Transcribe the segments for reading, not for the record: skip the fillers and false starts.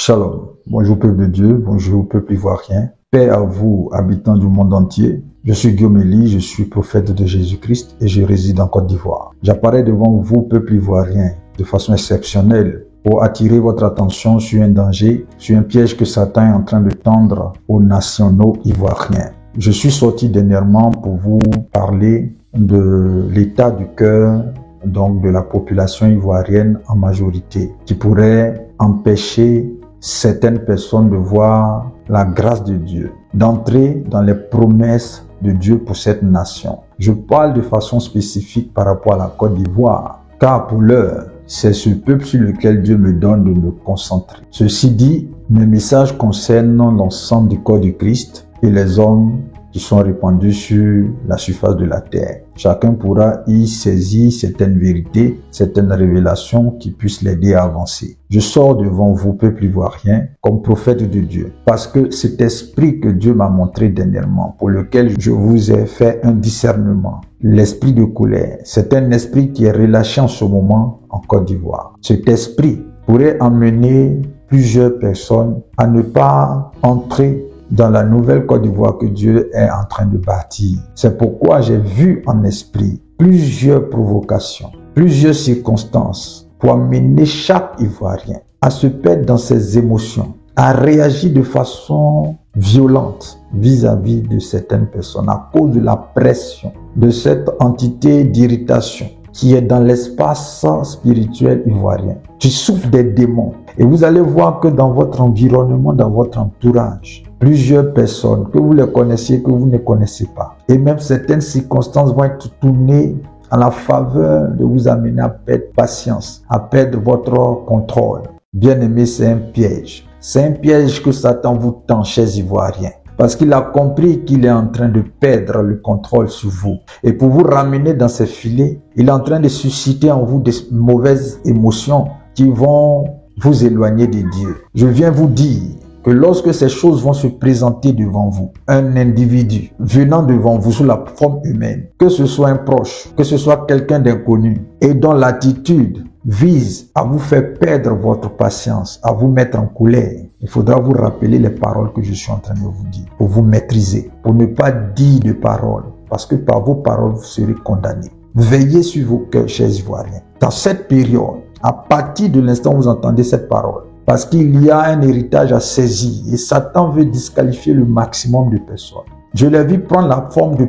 Shalom. Bonjour peuple de Dieu, bonjour peuple ivoirien. Paix à vous, habitants du monde entier. Je suis Guillaume Elie, je suis prophète de Jésus-Christ et je réside en Côte d'Ivoire. J'apparais devant vous, peuple ivoirien, de façon exceptionnelle pour attirer votre attention sur un danger, sur un piège que Satan est en train de tendre aux nationaux ivoiriens. Je suis sorti dernièrement pour vous parler de l'état du cœur donc de la population ivoirienne en majorité, qui pourrait empêcher certaines personnes de voir la grâce de Dieu, d'entrer dans les promesses de Dieu pour cette nation. Je parle de façon spécifique par rapport à la Côte d'Ivoire, car pour l'heure, c'est ce peuple sur lequel Dieu me donne de me concentrer. Ceci dit, mes messages concernent l'ensemble du corps du Christ et les hommes qui sont répandus sur la surface de la terre. Chacun pourra y saisir certaines vérités, certaines révélations qui puissent l'aider à avancer. Je sors devant vous, peuple ivoirien, comme prophète de Dieu, parce que cet esprit que Dieu m'a montré dernièrement, pour lequel je vous ai fait un discernement, l'esprit de colère, c'est un esprit qui est relâché en ce moment en Côte d'Ivoire. Cet esprit pourrait emmener plusieurs personnes à ne pas entrer dans la nouvelle Côte d'Ivoire que Dieu est en train de bâtir. C'est pourquoi j'ai vu en esprit plusieurs provocations, plusieurs circonstances pour amener chaque Ivoirien à se perdre dans ses émotions, à réagir de façon violente vis-à-vis de certaines personnes à cause de la pression, de cette entité d'irritation qui est dans l'espace spirituel ivoirien, qui souffre des démons. Et vous allez voir que dans votre environnement, dans votre entourage, plusieurs personnes, que vous les connaissiez, que vous ne connaissez pas, et même certaines circonstances vont être tournées en la faveur de vous amener à perdre patience, à perdre votre contrôle. Bien aimé, c'est un piège. C'est un piège que Satan vous tend, chers Ivoiriens. Parce qu'il a compris qu'il est en train de perdre le contrôle sur vous. Et pour vous ramener dans ses filets, il est en train de susciter en vous des mauvaises émotions qui vont vous éloigner de Dieu. Je viens vous dire que lorsque ces choses vont se présenter devant vous, un individu venant devant vous sous la forme humaine, que ce soit un proche, que ce soit quelqu'un d'inconnu, et dont l'attitude vise à vous faire perdre votre patience, à vous mettre en colère, il faudra vous rappeler les paroles que je suis en train de vous dire, pour vous maîtriser, pour ne pas dire de paroles, parce que par vos paroles, vous serez condamnés. Veillez sur vos cœurs, chers Ivoiriens. Dans cette période, à partir de l'instant où vous entendez cette parole, parce qu'il y a un héritage à saisir et Satan veut disqualifier le maximum de personnes. Je l'ai vu prendre la forme de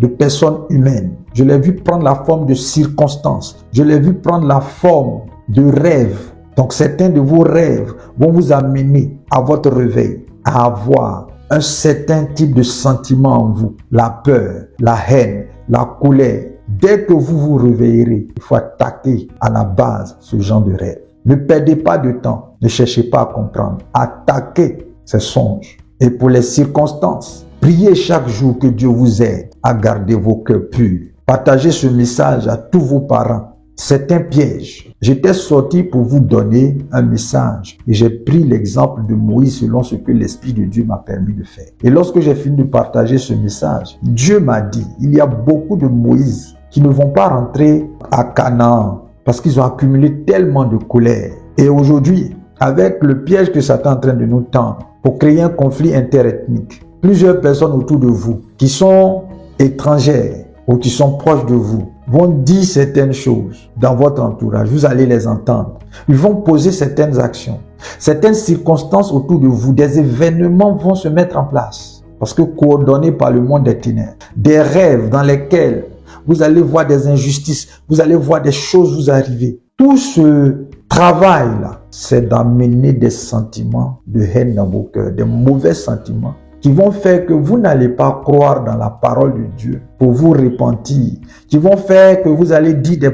personnes humaines. Je l'ai vu prendre la forme de circonstances. Je l'ai vu prendre la forme de rêves. Donc certains de vos rêves vont vous amener à votre réveil, à avoir un certain type de sentiment en vous. La peur, la haine, la colère. Dès que vous vous réveillerez, il faut attaquer à la base ce genre de rêve. Ne perdez pas de temps, ne cherchez pas à comprendre. Attaquez ces songes. Et pour les circonstances, priez chaque jour que Dieu vous aide à garder vos cœurs purs. Partagez ce message à tous vos parents. C'est un piège. J'étais sorti pour vous donner un message et j'ai pris l'exemple de Moïse selon ce que l'Esprit de Dieu m'a permis de faire. Et lorsque j'ai fini de partager ce message, Dieu m'a dit, il y a beaucoup de Moïse qui ne vont pas rentrer à Canaan parce qu'ils ont accumulé tellement de colère. Et aujourd'hui, avec le piège que Satan est en train de nous tendre pour créer un conflit interethnique, plusieurs personnes autour de vous qui sont étrangères ou qui sont proches de vous vont dire certaines choses dans votre entourage. Vous allez les entendre. Ils vont poser certaines actions. Certaines circonstances autour de vous, des événements vont se mettre en place. Parce que coordonnés par le monde des ténèbres, des rêves dans lesquels vous allez voir des injustices, vous allez voir des choses vous arriver. Tout ce travail-là, c'est d'amener des sentiments de haine dans vos cœurs, des mauvais sentiments qui vont faire que vous n'allez pas croire dans la parole de Dieu pour vous repentir, qui vont faire que vous allez dire des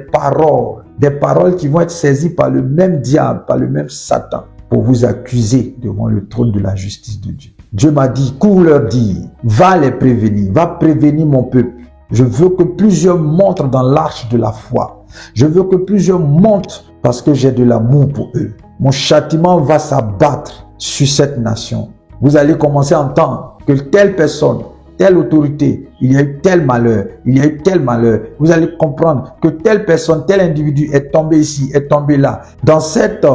paroles qui vont être saisies par le même diable, par le même Satan, pour vous accuser devant le trône de la justice de Dieu. Dieu m'a dit, cours leur dire, va les prévenir, va prévenir mon peuple. Je veux que plusieurs montent dans l'arche de la foi. Je veux que plusieurs montent parce que j'ai de l'amour pour eux. Mon châtiment va s'abattre sur cette nation. Vous allez commencer à entendre que telle personne, telle autorité, il y a eu tel malheur, il y a eu tel malheur. Vous allez comprendre que telle personne, tel individu est tombé ici, est tombé là. Dans cette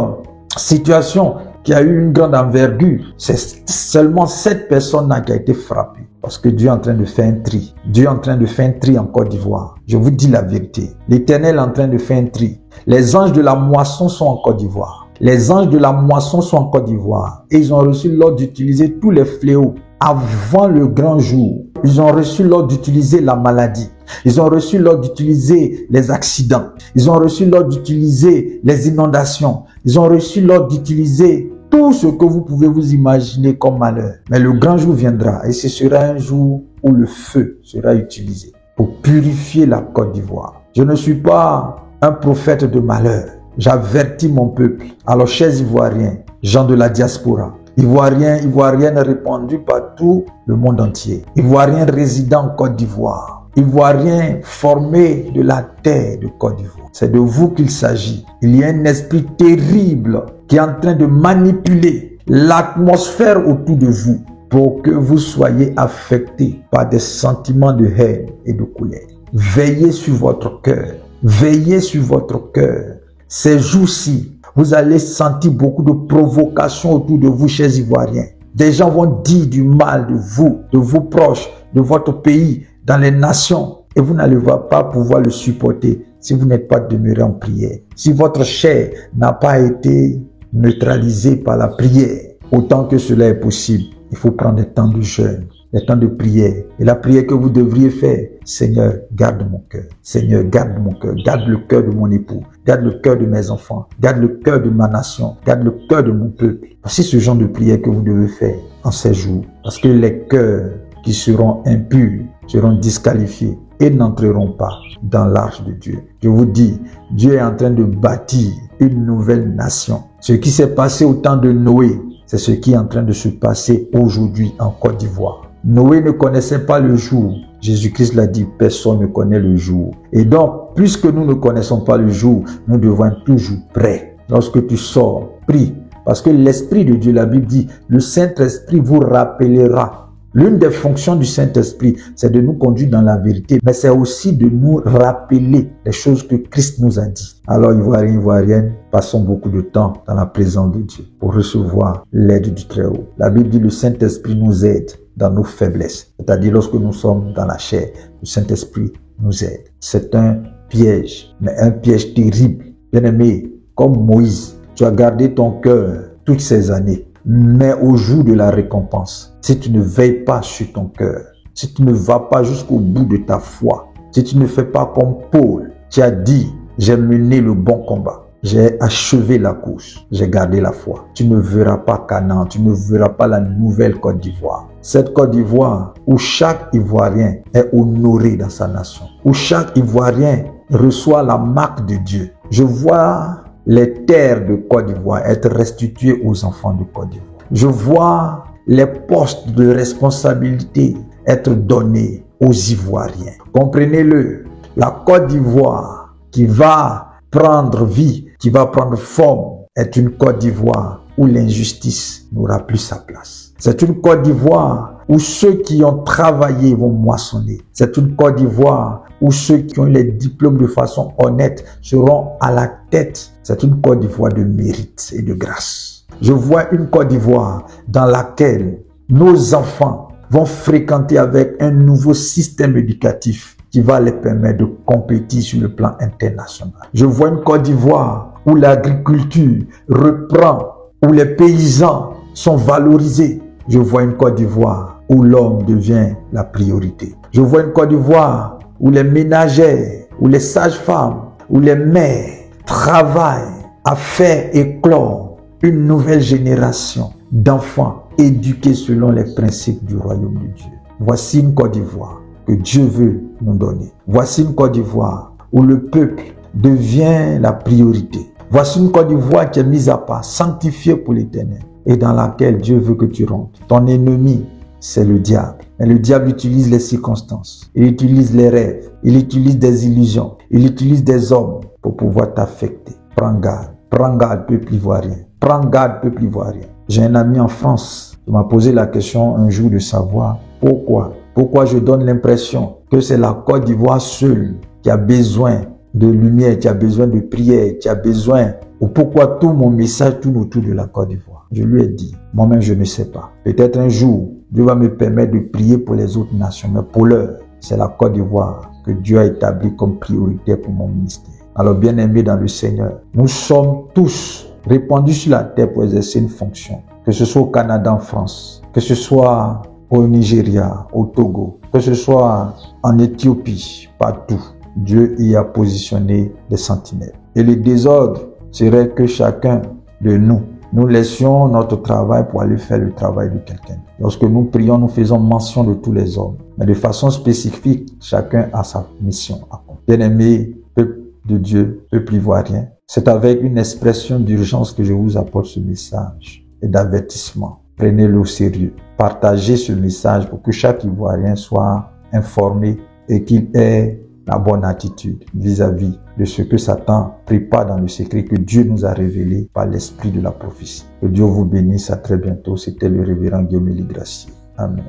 situation, qui a eu une grande envergure. C'est seulement cette personne-là qui a été frappée. Parce que Dieu est en train de faire un tri. Dieu est en train de faire un tri en Côte d'Ivoire. Je vous dis la vérité. L'Éternel est en train de faire un tri. Les anges de la moisson sont en Côte d'Ivoire. Les anges de la moisson sont en Côte d'Ivoire. Et ils ont reçu l'ordre d'utiliser tous les fléaux avant le grand jour. Ils ont reçu l'ordre d'utiliser la maladie. Ils ont reçu l'ordre d'utiliser les accidents. Ils ont reçu l'ordre d'utiliser les inondations. Ils ont reçu l'ordre d'utiliser tout ce que vous pouvez vous imaginer comme malheur. Mais le grand jour viendra et ce sera un jour où le feu sera utilisé pour purifier la Côte d'Ivoire. Je ne suis pas un prophète de malheur. J'avertis mon peuple. Alors, chers Ivoiriens, gens de la diaspora, Ivoiriens, Ivoiriennes répandus par tout le monde entier, Ivoiriens résidant en Côte d'Ivoire, Ivoiriens formés de la terre de Côte d'Ivoire. C'est de vous qu'il s'agit. Il y a un esprit terrible qui est en train de manipuler l'atmosphère autour de vous pour que vous soyez affectés par des sentiments de haine et de colère. Veillez sur votre cœur. Veillez sur votre cœur. Ces jours-ci, vous allez sentir beaucoup de provocations autour de vous, chers Ivoiriens. Des gens vont dire du mal de vos proches, de votre pays, dans les nations. Et vous n'allez pas pouvoir le supporter si vous n'êtes pas demeuré en prière. Si votre chair n'a pas été neutralisée par la prière, autant que cela est possible, il faut prendre des temps de jeûne, des temps de prière. Et la prière que vous devriez faire, Seigneur, garde mon cœur. Seigneur, garde mon cœur. Garde le cœur de mon époux. Garde le cœur de mes enfants. Garde le cœur de ma nation. Garde le cœur de mon peuple. C'est ce genre de prière que vous devez faire en ces jours. Parce que les cœurs qui seront impurs seront disqualifiés et n'entreront pas dans l'arche de Dieu. Je vous dis, Dieu est en train de bâtir une nouvelle nation. Ce qui s'est passé au temps de Noé, c'est ce qui est en train de se passer aujourd'hui en Côte d'Ivoire. Noé ne connaissait pas le jour. Jésus-Christ l'a dit, personne ne connaît le jour. Et donc, puisque nous ne connaissons pas le jour, nous devons être toujours prêts. Lorsque tu sors, prie. Parce que l'Esprit de Dieu, la Bible dit, le Saint-Esprit vous rappellera. L'une des fonctions du Saint-Esprit, c'est de nous conduire dans la vérité, mais c'est aussi de nous rappeler les choses que Christ nous a dit. Alors, Ivoiriens, Ivoiriennes, passons beaucoup de temps dans la présence de Dieu pour recevoir l'aide du Très-Haut. La Bible dit, le Saint-Esprit nous aide dans nos faiblesses, c'est-à-dire lorsque nous sommes dans la chair, le Saint-Esprit nous aide. C'est un piège, mais un piège terrible. Bien-aimé, comme Moïse, tu as gardé ton cœur toutes ces années, mais au jour de la récompense, si tu ne veilles pas sur ton cœur, si tu ne vas pas jusqu'au bout de ta foi, si tu ne fais pas comme Paul, tu as dit, j'ai mené le bon combat, j'ai achevé la course, j'ai gardé la foi. Tu ne verras pas Canaan, tu ne verras pas la nouvelle Côte d'Ivoire. Cette Côte d'Ivoire où chaque Ivoirien est honoré dans sa nation, où chaque Ivoirien reçoit la marque de Dieu. Je vois les terres de Côte d'Ivoire être restituées aux enfants de Côte d'Ivoire. Je vois les postes de responsabilité être donnés aux Ivoiriens. Comprenez-le, la Côte d'Ivoire qui va prendre vie, qui va prendre forme, est une Côte d'Ivoire où l'injustice n'aura plus sa place. C'est une Côte d'Ivoire où ceux qui ont travaillé vont moissonner. C'est une Côte d'Ivoire où ceux qui ont les diplômes de façon honnête seront à la tête. C'est une Côte d'Ivoire de mérite et de grâce. Je vois une Côte d'Ivoire dans laquelle nos enfants vont fréquenter avec un nouveau système éducatif qui va les permettre de compétir sur le plan international. Je vois une Côte d'Ivoire où l'agriculture reprend, où les paysans sont valorisés. Je vois une Côte d'Ivoire où l'homme devient la priorité. Je vois une Côte d'Ivoire où les ménagères, où les sages-femmes, où les mères travaillent à faire éclore une nouvelle génération d'enfants éduqués selon les principes du royaume de Dieu. Voici une Côte d'Ivoire que Dieu veut nous donner. Voici une Côte d'Ivoire où le peuple devient la priorité. Voici une Côte d'Ivoire qui est mise à part, sanctifiée pour l'Éternel et dans laquelle Dieu veut que tu rentres. Ton ennemi, c'est le diable. Mais le diable utilise les circonstances, il utilise les rêves, il utilise des illusions, il utilise des hommes pour pouvoir t'affecter. Prends garde, peuple ivoirien. Prends garde, peuple ivoirien. J'ai un ami en France qui m'a posé la question un jour de savoir pourquoi je donne l'impression que c'est la Côte d'Ivoire seule qui a besoin de lumière, qui a besoin de prière, qui a besoin, ou pourquoi tout mon message tourne autour de la Côte d'Ivoire. Je lui ai dit, moi-même je ne sais pas. Peut-être un jour, Dieu va me permettre de prier pour les autres nations. Mais pour l'heure, c'est la Côte d'Ivoire que Dieu a établi comme priorité pour mon ministère. Alors bien-aimés dans le Seigneur, nous sommes tous répandus sur la terre pour exercer une fonction. Que ce soit au Canada, en France, que ce soit au Nigeria, au Togo, que ce soit en Éthiopie, partout. Dieu y a positionné des sentinelles. Et le désordre serait que chacun de nous laissions notre travail pour aller faire le travail de quelqu'un. Lorsque nous prions, nous faisons mention de tous les hommes. Mais de façon spécifique, chacun a sa mission à accomplir. Bien-aimé, peuple de Dieu, peuple ivoirien, c'est avec une expression d'urgence que je vous apporte ce message et d'avertissement. Prenez-le au sérieux. Partagez ce message pour que chaque Ivoirien soit informé et qu'il ait la bonne attitude vis-à-vis de ce que Satan prépare dans le secret que Dieu nous a révélé par l'esprit de la prophétie. Que Dieu vous bénisse. À très bientôt. C'était le révérend Guillaume Elie Gracier. Amen.